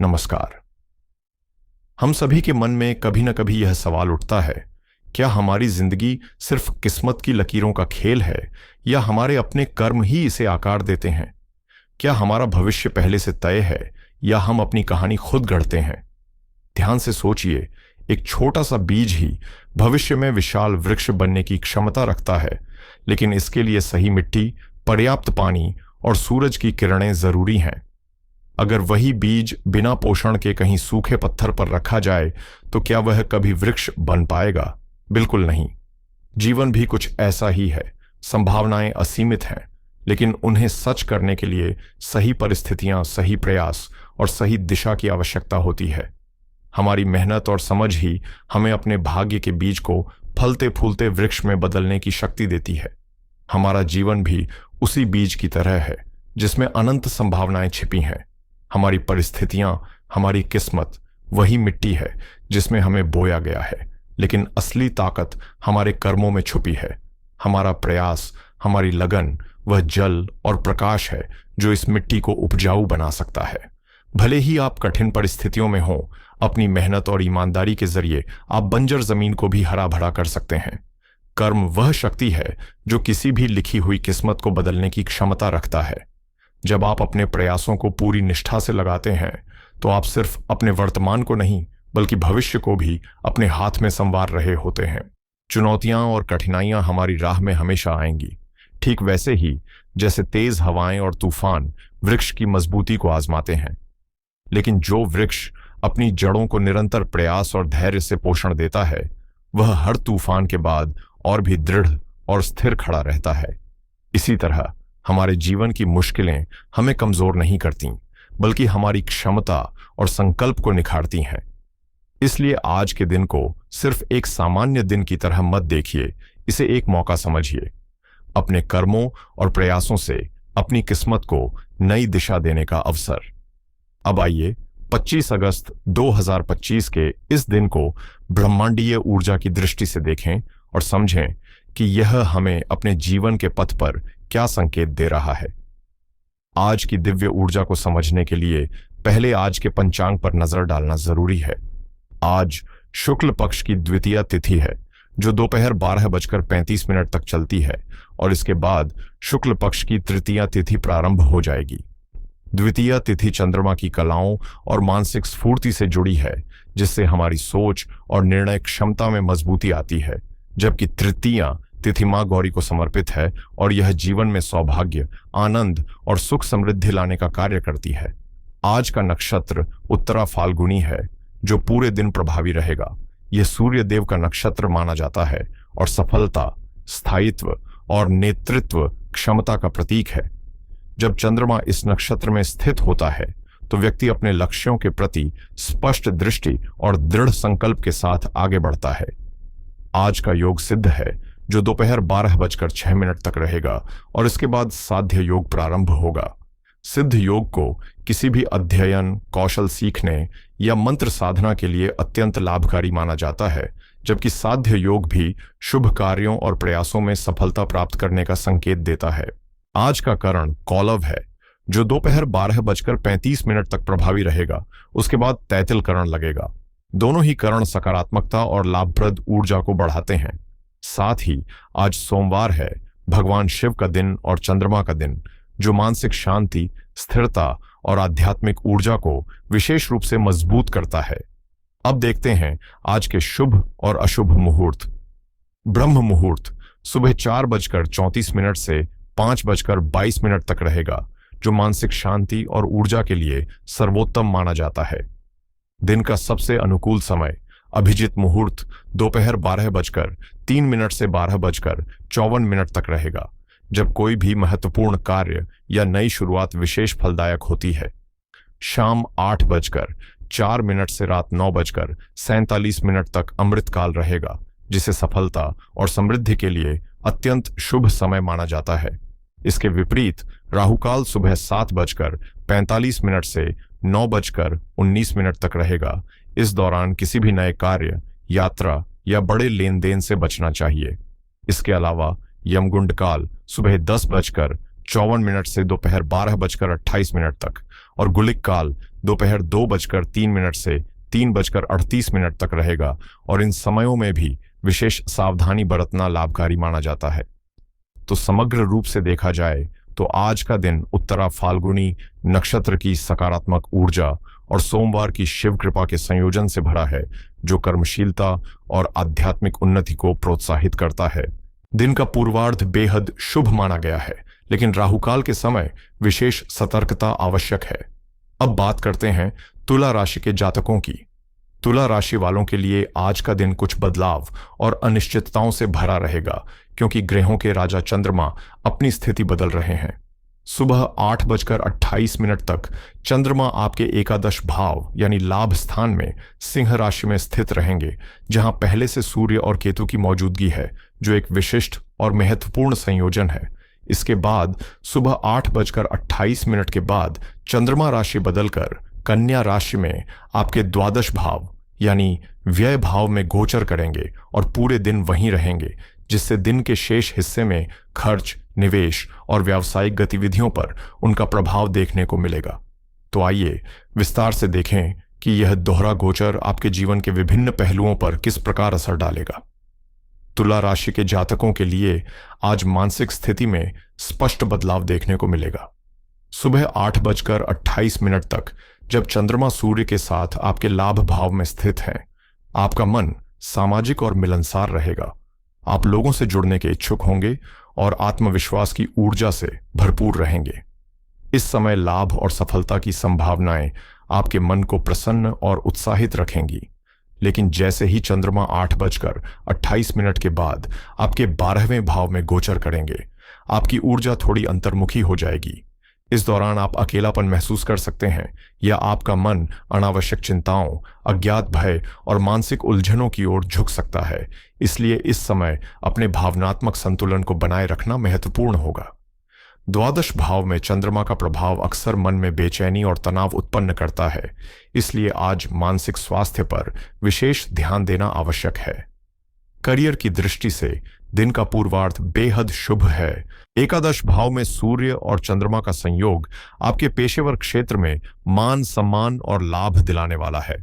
नमस्कार। हम सभी के मन में कभी न कभी यह सवाल उठता है, क्या हमारी जिंदगी सिर्फ किस्मत की लकीरों का खेल है या हमारे अपने कर्म ही इसे आकार देते हैं? क्या हमारा भविष्य पहले से तय है या हम अपनी कहानी खुद गढ़ते हैं? ध्यान से सोचिए, एक छोटा सा बीज ही भविष्य में विशाल वृक्ष बनने की क्षमता रखता है, लेकिन इसके लिए सही मिट्टी, पर्याप्त पानी और सूरज की किरणें जरूरी हैं। अगर वही बीज बिना पोषण के कहीं सूखे पत्थर पर रखा जाए तो क्या वह कभी वृक्ष बन पाएगा? बिल्कुल नहीं। जीवन भी कुछ ऐसा ही है। संभावनाएं असीमित हैं, लेकिन उन्हें सच करने के लिए सही परिस्थितियां, सही प्रयास और सही दिशा की आवश्यकता होती है। हमारी मेहनत और समझ ही हमें अपने भाग्य के बीज को फलते फूलते वृक्ष में बदलने की शक्ति देती है। हमारा जीवन भी उसी बीज की तरह है जिसमें अनंत संभावनाएं छिपी हैं। हमारी परिस्थितियां, हमारी किस्मत वही मिट्टी है जिसमें हमें बोया गया है, लेकिन असली ताकत हमारे कर्मों में छुपी है। हमारा प्रयास, हमारी लगन वह जल और प्रकाश है जो इस मिट्टी को उपजाऊ बना सकता है। भले ही आप कठिन परिस्थितियों में हों, अपनी मेहनत और ईमानदारी के जरिए आप बंजर जमीन को भी हरा भरा कर सकते हैं। कर्म वह शक्ति है जो किसी भी लिखी हुई किस्मत को बदलने की क्षमता रखता है। जब आप अपने प्रयासों को पूरी निष्ठा से लगाते हैं तो आप सिर्फ अपने वर्तमान को नहीं बल्कि भविष्य को भी अपने हाथ में संवार रहे होते हैं। चुनौतियां और कठिनाइयां हमारी राह में हमेशा आएंगी, ठीक वैसे ही जैसे तेज हवाएं और तूफान वृक्ष की मजबूती को आजमाते हैं। लेकिन जो वृक्ष अपनी जड़ों को निरंतर प्रयास और धैर्य से पोषण देता है, वह हर तूफान के बाद और भी दृढ़ और स्थिर खड़ा रहता है। इसी तरह हमारे जीवन की मुश्किलें हमें कमजोर नहीं करती, बल्कि हमारी क्षमता और संकल्प को निखारती हैं। इसलिए आज के दिन को सिर्फ एक सामान्य दिन की तरह मत देखिए, इसे एक मौका समझिए। अपने कर्मों और प्रयासों से अपनी किस्मत को नई दिशा देने का अवसर। अब आइए 25 अगस्त 2025 के इस दिन को ब्रह्मांडीय ऊर्जा की दृष्टि से देखें और समझें कि यह हमें अपने जीवन के पथ पर क्या संकेत दे रहा है। आज की दिव्य ऊर्जा को समझने के लिए पहले आज के पंचांग पर नजर डालना जरूरी है। आज शुक्ल पक्ष की द्वितीया तिथि है जो दोपहर 12:35 तक चलती है और इसके बाद शुक्ल पक्ष की तृतीया तिथि प्रारंभ हो जाएगी। द्वितीया तिथि चंद्रमा की कलाओं और मानसिक स्फूर्ति से जुड़ी है, जिससे हमारी सोच और निर्णय क्षमता में मजबूती आती है, जबकि तृतीया तिथि मां गौरी को समर्पित है और यह जीवन में सौभाग्य, आनंद और सुख समृद्धि लाने का कार्य करती है। आज का नक्षत्र उत्तरा फाल्गुनी है जो पूरे दिन प्रभावी रहेगा। यह सूर्य देव का नक्षत्र माना जाता है और सफलता, स्थायित्व और नेतृत्व क्षमता का प्रतीक है। जब चंद्रमा इस नक्षत्र में स्थित होता है तो व्यक्ति अपने लक्ष्यों के प्रति स्पष्ट दृष्टि और दृढ़ संकल्प के साथ आगे बढ़ता है। आज का योग सिद्ध है जो दोपहर 12:06 तक रहेगा और इसके बाद साध्य योग प्रारंभ होगा। सिद्ध योग को किसी भी अध्ययन, कौशल सीखने या मंत्र साधना के लिए अत्यंत लाभकारी माना जाता है, जबकि साध्य योग भी शुभ कार्यों और प्रयासों में सफलता प्राप्त करने का संकेत देता है। आज का करण कौलव है जो दोपहर 12:35 तक प्रभावी रहेगा। उसके बाद तैतिल करण लगेगा। दोनों ही करण सकारात्मकता और लाभप्रद ऊर्जा को बढ़ाते हैं। साथ ही आज सोमवार है, भगवान शिव का दिन और चंद्रमा का दिन, जो मानसिक शांति, स्थिरता और आध्यात्मिक ऊर्जा को विशेष रूप से मजबूत करता है। अब देखते हैं आज के शुभ और अशुभ मुहूर्त। ब्रह्म मुहूर्त सुबह 4:34 से 5:22 तक रहेगा, जो मानसिक शांति और ऊर्जा के लिए सर्वोत्तम माना जाता है। दिन का सबसे अनुकूल समय अभिजित मुहूर्त दोपहर 12:03 से 12:54 तक रहेगा, जब कोई भी महत्वपूर्ण कार्य या नई शुरुआत विशेष फलदायक होती है। शाम 8:04 से रात 9:47 तक अमृतकाल रहेगा, जिसे सफलता और समृद्धि के लिए अत्यंत शुभ समय माना जाता है। इसके विपरीत राहुकाल सुबह 7:45 से 9:19 तक रहेगा। इस दौरान किसी भी नए कार्य, यात्रा या बड़े लेन देन से बचना चाहिए। इसके अलावा यमगुंड काल सुबह 10:54 से दोपहर 12:28 तक और गुलिक काल दोपहर 2:03 से 3:38 तक रहेगा और इन समयों में भी विशेष सावधानी बरतना लाभकारी माना जाता है। तो समग्र रूप से देखा जाए तो आज का दिन उत्तरा फाल्गुनी नक्षत्र की सकारात्मक ऊर्जा और सोमवार की शिव कृपा के संयोजन से भरा है, जो कर्मशीलता और आध्यात्मिक उन्नति को प्रोत्साहित करता है। दिन का पूर्वार्ध बेहद शुभ माना गया है, लेकिन राहुकाल के समय विशेष सतर्कता आवश्यक है। अब बात करते हैं तुला राशि के जातकों की। तुला राशि वालों के लिए आज का दिन कुछ बदलाव और अनिश्चितताओं से भरा रहेगा, क्योंकि ग्रहों के राजा चंद्रमा अपनी स्थिति बदल रहे हैं। सुबह 8:28 तक चंद्रमा आपके एकादश भाव यानी लाभ स्थान में सिंह राशि में स्थित रहेंगे, जहां पहले से सूर्य और केतु की मौजूदगी है, जो एक विशिष्ट और महत्वपूर्ण संयोजन है। इसके बाद सुबह 8:28 के बाद चंद्रमा राशि बदलकर कन्या राशि में आपके द्वादश भाव यानी व्यय भाव में गोचर करेंगे और पूरे दिन वहीं रहेंगे, जिससे दिन के शेष हिस्से में खर्च, निवेश और व्यावसायिक गतिविधियों पर उनका प्रभाव देखने को मिलेगा। तो आइए विस्तार से देखें कि यह दोहरा गोचर आपके जीवन के विभिन्न पहलुओं पर किस प्रकार असर डालेगा। तुला राशि के जातकों के लिए आज मानसिक स्थिति में स्पष्ट बदलाव देखने को मिलेगा। सुबह 8:28 तक जब चंद्रमा सूर्य के साथ आपके लाभ भाव में स्थित है, आपका मन सामाजिक और मिलनसार रहेगा। आप लोगों से जुड़ने के इच्छुक होंगे और आत्मविश्वास की ऊर्जा से भरपूर रहेंगे। इस समय लाभ और सफलता की संभावनाएं आपके मन को प्रसन्न और उत्साहित रखेंगी। लेकिन जैसे ही चंद्रमा 8:28 के बाद आपके 12वें भाव में गोचर करेंगे, आपकी ऊर्जा थोड़ी अंतर्मुखी हो जाएगी। इस दौरान आप अकेलापन महसूस कर सकते हैं या आपका मन अनावश्यक चिंताओं, अज्ञात भय और मानसिक उलझनों की ओर झुक सकता है। इसलिए इस समय अपने भावनात्मक संतुलन को बनाए रखना महत्वपूर्ण होगा। द्वादश भाव में चंद्रमा का प्रभाव अक्सर मन में बेचैनी और तनाव उत्पन्न करता है, इसलिए आज मानसिक स्वास्थ्य पर विशेष ध्यान देना आवश्यक है। करियर की दृष्टि से दिन का पूर्वार्ध बेहद शुभ है। एकादश भाव में सूर्य और चंद्रमा का संयोग आपके पेशेवर क्षेत्र में मान, सम्मान और लाभ दिलाने वाला है।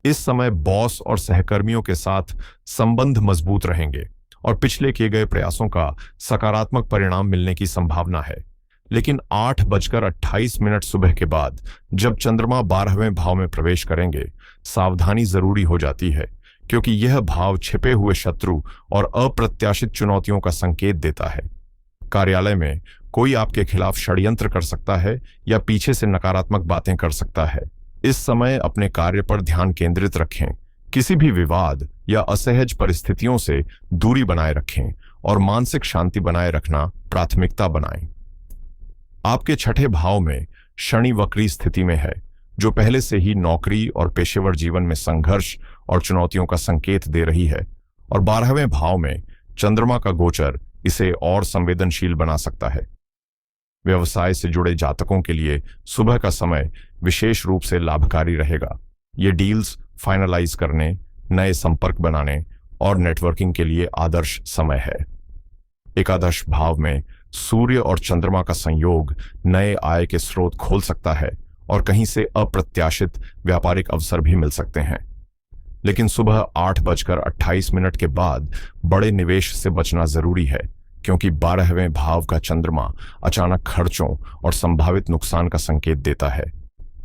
इस समय बॉस और सहकर्मियों के साथ संबंध मजबूत रहेंगे और पिछले किए गए प्रयासों का सकारात्मक परिणाम मिलने की संभावना है। लेकिन 8:28 सुबह के बाद जब चंद्रमा 12वें भाव में प्रवेश करेंगे, सावधानी जरूरी हो जाती है, क्योंकि यह भाव छिपे हुए शत्रु और अप्रत्याशित चुनौतियों का संकेत देता है। कार्यालय में कोई आपके खिलाफ षड्यंत्र कर सकता है या पीछे से नकारात्मक बातें कर सकता है। इस समय अपने कार्य पर ध्यान केंद्रित रखें, किसी भी विवाद या असहज परिस्थितियों से दूरी बनाए रखें और मानसिक शांति बनाए रखना प्राथमिकता बनाएं। आपके छठे भाव में शनि वक्री स्थिति में है, जो पहले से ही नौकरी और पेशेवर जीवन में संघर्ष और चुनौतियों का संकेत दे रही है, और 12वें भाव में चंद्रमा का गोचर इसे और संवेदनशील बना सकता है। व्यवसाय से जुड़े जातकों के लिए सुबह का समय विशेष रूप से लाभकारी रहेगा। ये डील्स फाइनलाइज करने, नए संपर्क बनाने और नेटवर्किंग के लिए आदर्श समय है। एकादश भाव में सूर्य और चंद्रमा का संयोग नए आय के स्रोत खोल सकता है और कहीं से अप्रत्याशित व्यापारिक अवसर भी मिल सकते हैं। लेकिन सुबह 8:28 के बाद बड़े निवेश से बचना जरूरी है, क्योंकि 12वें भाव का चंद्रमा अचानक खर्चों और संभावित नुकसान का संकेत देता है।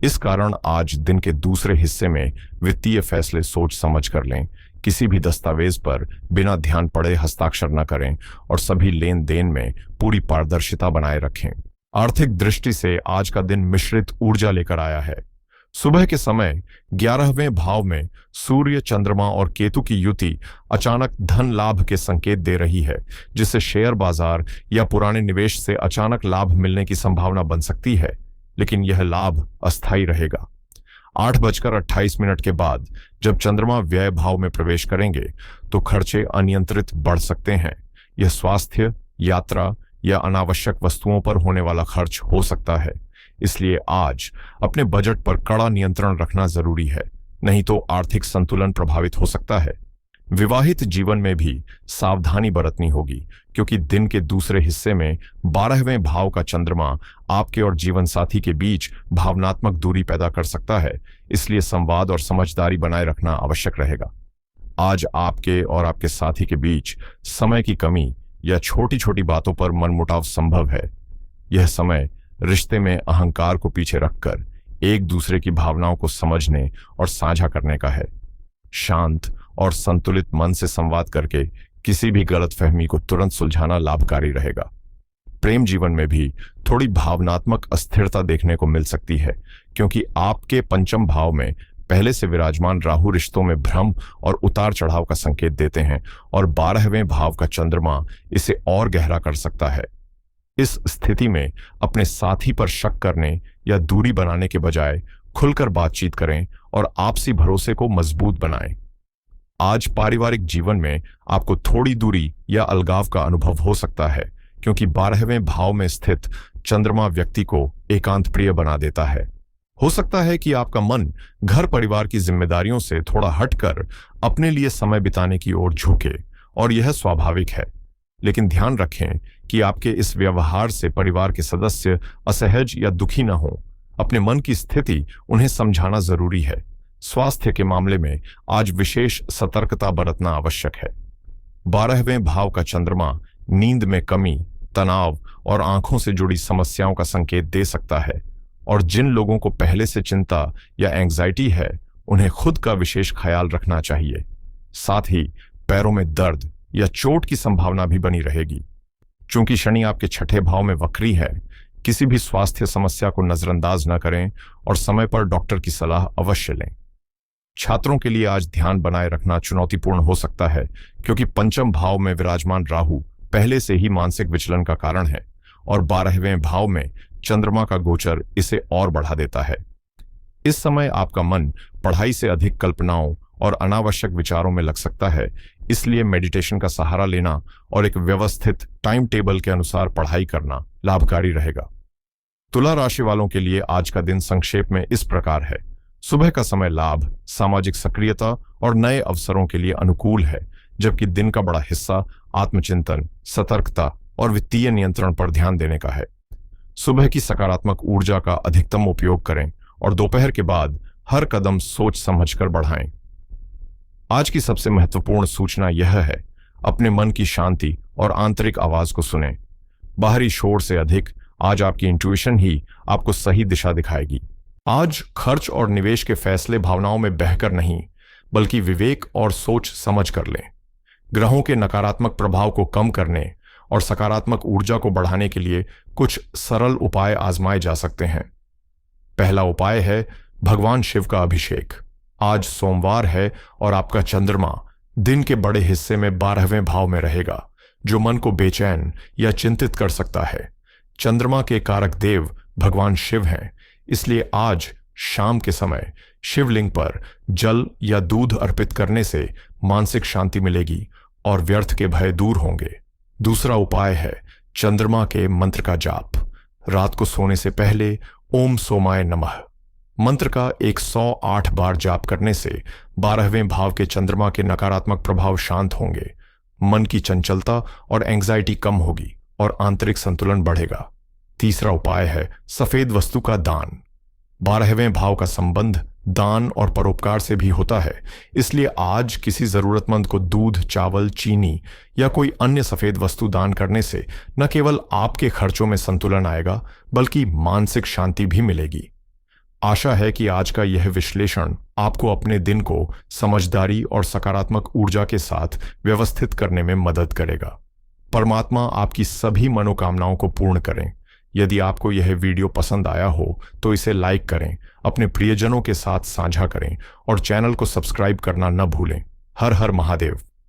इस कारण आज दिन के दूसरे हिस्से में वित्तीय फैसले सोच समझ कर लें, किसी भी दस्तावेज पर बिना ध्यान पड़े हस्ताक्षर न करें और सभी लेन देन में पूरी पारदर्शिता बनाए रखें। आर्थिक दृष्टि से आज का दिन मिश्रित ऊर्जा लेकर आया है। सुबह के समय 11वें भाव में सूर्य, चंद्रमा और केतु की युति अचानक धन लाभ के संकेत दे रही है, जिससे शेयर बाजार या पुराने निवेश से अचानक लाभ मिलने की संभावना बन सकती है, लेकिन यह लाभ अस्थायी रहेगा। 8:28 के बाद जब चंद्रमा व्यय भाव में प्रवेश करेंगे तो खर्चे अनियंत्रित बढ़ सकते हैं। यह स्वास्थ्य, यात्रा या अनावश्यक वस्तुओं पर होने वाला खर्च हो सकता है। इसलिए आज अपने बजट पर कड़ा नियंत्रण रखना जरूरी है, नहीं तो आर्थिक संतुलन प्रभावित हो सकता है। विवाहित जीवन में भी सावधानी बरतनी होगी, क्योंकि दिन के दूसरे हिस्से में 12वें भाव का चंद्रमा आपके और जीवन साथी के बीच भावनात्मक दूरी पैदा कर सकता है। इसलिए संवाद और समझदारी बनाए रखना आवश्यक रहेगा। आज आपके और आपके साथी के बीच समय की कमी या छोटी छोटी बातों पर मनमुटाव संभव है। यह समय रिश्ते में अहंकार को पीछे रखकर एक दूसरे की भावनाओं को समझने और साझा करने का है। शांत और संतुलित मन से संवाद करके किसी भी गलतफहमी को तुरंत सुलझाना लाभकारी रहेगा। प्रेम जीवन में भी थोड़ी भावनात्मक अस्थिरता देखने को मिल सकती है, क्योंकि आपके पंचम भाव में पहले से विराजमान राहु रिश्तों में भ्रम और उतार चढ़ाव का संकेत देते हैं, और 12वें भाव का चंद्रमा इसे और गहरा कर सकता है। इस स्थिति में अपने साथी पर शक करने या दूरी बनाने के बजाय खुलकर बातचीत करें और आपसी भरोसे को मजबूत बनाएं। आज पारिवारिक जीवन में आपको थोड़ी दूरी या अलगाव का अनुभव हो सकता है, क्योंकि 12वें भाव में स्थित चंद्रमा व्यक्ति को एकांत प्रिय बना देता है। हो सकता है कि आपका मन घर परिवार की जिम्मेदारियों से थोड़ा हटकर अपने लिए समय बिताने की ओर झुके, और यह स्वाभाविक है। लेकिन ध्यान रखें कि आपके इस व्यवहार से परिवार के सदस्य असहज या दुखी न हों। अपने मन की स्थिति उन्हें समझाना जरूरी है। स्वास्थ्य के मामले में आज विशेष सतर्कता बरतना आवश्यक है। 12वें भाव का चंद्रमा नींद में कमी, तनाव और आंखों से जुड़ी समस्याओं का संकेत दे सकता है, और जिन लोगों को पहले से चिंता या एंग्जाइटी है, उन्हें खुद का विशेष ख्याल रखना चाहिए। साथ ही पैरों में दर्द या चोट की संभावना भी बनी रहेगी। चूंकि शनि आपके छठे भाव में वक्री है, किसी भी स्वास्थ्य समस्या को नजरअंदाज न करें और समय पर डॉक्टर की सलाह अवश्य लें। छात्रों के लिए आज ध्यान बनाए रखना चुनौतीपूर्ण हो सकता है, क्योंकि पंचम भाव में विराजमान राहु पहले से ही मानसिक विचलन का कारण है, और 12वें भाव में चंद्रमा का गोचर इसे और बढ़ा देता है। इस समय आपका मन पढ़ाई से अधिक कल्पनाओं और अनावश्यक विचारों में लग सकता है। इसलिए मेडिटेशन का सहारा लेना और एक व्यवस्थित टाइम टेबल के अनुसार पढ़ाई करना लाभकारी रहेगा। तुला राशि वालों के लिए आज का दिन संक्षेप में इस प्रकार है। सुबह का समय लाभ, सामाजिक सक्रियता और नए अवसरों के लिए अनुकूल है, जबकि दिन का बड़ा हिस्सा आत्मचिंतन, सतर्कता और वित्तीय नियंत्रण पर ध्यान देने का है। सुबह की सकारात्मक ऊर्जा का अधिकतम उपयोग करें और दोपहर के बाद हर कदम सोच समझकर बढ़ाएं। आज की सबसे महत्वपूर्ण सूचना यह है, अपने मन की शांति और आंतरिक आवाज को सुनें। बाहरी शोर से अधिक आज आपकी इंट्यूशन ही आपको सही दिशा दिखाएगी। आज खर्च और निवेश के फैसले भावनाओं में बहकर नहीं, बल्कि विवेक और सोच समझ कर लें। ग्रहों के नकारात्मक प्रभाव को कम करने और सकारात्मक ऊर्जा को बढ़ाने के लिए कुछ सरल उपाय आजमाए जा सकते हैं। पहला उपाय है भगवान शिव का अभिषेक। आज सोमवार है और आपका चंद्रमा दिन के बड़े हिस्से में 12वें भाव में रहेगा, जो मन को बेचैन या चिंतित कर सकता है। चंद्रमा के कारक देव भगवान शिव हैं, इसलिए आज शाम के समय शिवलिंग पर जल या दूध अर्पित करने से मानसिक शांति मिलेगी और व्यर्थ के भय दूर होंगे। दूसरा उपाय है चंद्रमा के मंत्र का जाप। रात को सोने से पहले ओम सोमाय नमः मंत्र का 108 बार जाप करने से 12वें भाव के चंद्रमा के नकारात्मक प्रभाव शांत होंगे, मन की चंचलता और एंग्जाइटी कम होगी और आंतरिक संतुलन बढ़ेगा। तीसरा उपाय है सफेद वस्तु का दान। 12वें भाव का संबंध दान और परोपकार से भी होता है, इसलिए आज किसी जरूरतमंद को दूध, चावल, चीनी या कोई अन्य सफेद वस्तु दान करने से न केवल आपके खर्चों में संतुलन आएगा, बल्कि मानसिक शांति भी मिलेगी। आशा है कि आज का यह विश्लेषण आपको अपने दिन को समझदारी और सकारात्मक ऊर्जा के साथ व्यवस्थित करने में मदद करेगा। परमात्मा आपकी सभी मनोकामनाओं को पूर्ण करें। यदि आपको यह वीडियो पसंद आया हो तो इसे लाइक करें, अपने प्रियजनों के साथ साझा करें और चैनल को सब्सक्राइब करना न भूलें। हर हर महादेव।